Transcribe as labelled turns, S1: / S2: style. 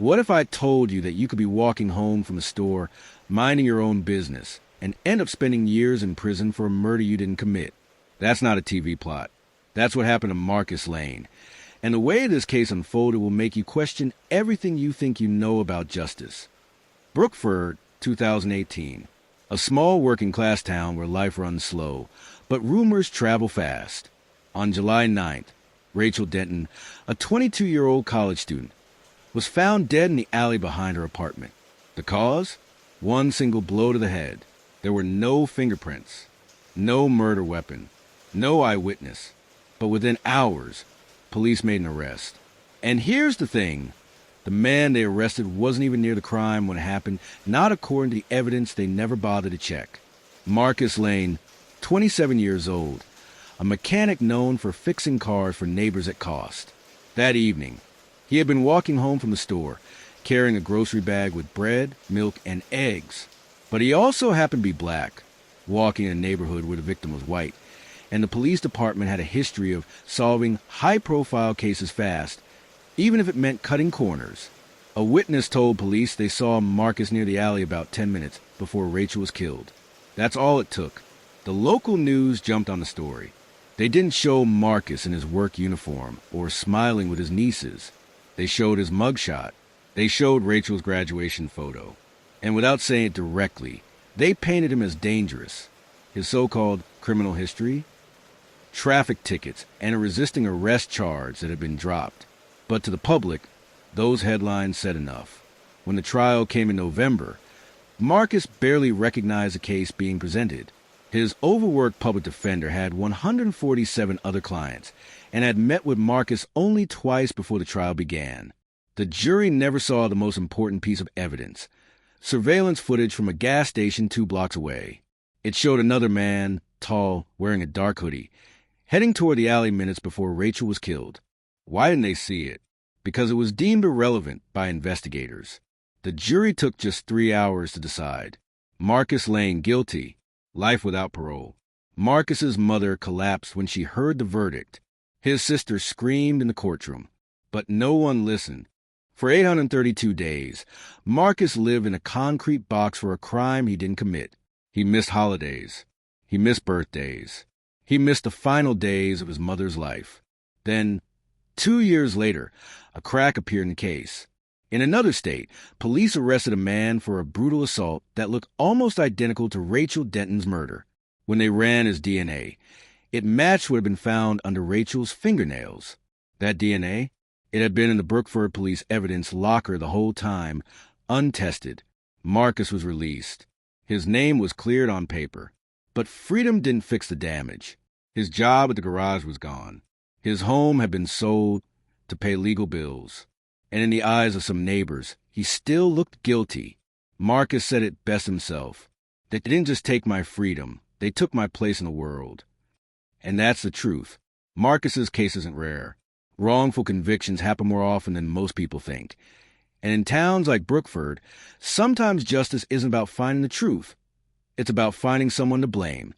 S1: What if I told you that you could be walking home from a store, minding your own business, and end up spending years in prison for a murder you didn't commit? That's not a TV plot. That's what happened to Marcus Lane. And the way this case unfolded will make you question everything you think you know about justice. Brookford, 2018. A small working-class town where life runs slow, but rumors travel fast. On July 9th, Rachel Denton, a 22-year-old college student, was found dead in the alley behind her apartment. The cause? One single blow to the head. There were no fingerprints, no murder weapon, no eyewitness. But within hours, police made an arrest. And here's the thing. The man they arrested wasn't even near the crime when it happened, not according to the evidence they never bothered to check. Marcus Lane, 27 years old, a mechanic known for fixing cars for neighbors at cost. That evening, he had been walking home from the store, carrying a grocery bag with bread, milk, and eggs. But he also happened to be black, walking in a neighborhood where the victim was white, and the police department had a history of solving high-profile cases fast, even if it meant cutting corners. A witness told police they saw Marcus near the alley about 10 minutes before Rachel was killed. That's all it took. The local news jumped on the story. They didn't show Marcus in his work uniform or smiling with his nieces. They showed his mugshot. They showed Rachel's graduation photo. And without saying it directly, they painted him as dangerous. His so-called criminal history? Traffic tickets and a resisting arrest charge that had been dropped. But to the public, those headlines said enough. When the trial came in November, Marcus barely recognized the case being presented. His overworked public defender had 147 other clients and had met with Marcus only twice before the trial began. The jury never saw the most important piece of evidence, surveillance footage from a gas station 2 blocks away. It showed another man, tall, wearing a dark hoodie, heading toward the alley minutes before Rachel was killed. Why didn't they see it? Because it was deemed irrelevant by investigators. The jury took just 3 hours to decide. Marcus Lane guilty, life without parole. Marcus's mother collapsed when she heard the verdict. His sister screamed in the courtroom, but no one listened. For 832 days, Marcus lived in a concrete box for a crime he didn't commit. He missed holidays. He missed birthdays. He missed the final days of his mother's life. Then, 2 years later, a crack appeared in the case. In another state, police arrested a man for a brutal assault that looked almost identical to Rachel Denton's murder. When they ran his DNA, it matched what had been found under Rachel's fingernails. That DNA? It had been in the Brookford police evidence locker the whole time, untested. Marcus was released. His name was cleared on paper. But freedom didn't fix the damage. His job at the garage was gone. His home had been sold to pay legal bills. And in the eyes of some neighbors, he still looked guilty. Marcus said it best himself. They didn't just take my freedom, they took my place in the world. And that's the truth. Marcus's case isn't rare. Wrongful convictions happen more often than most people think. And in towns like Brookford, sometimes justice isn't about finding the truth. It's about finding someone to blame.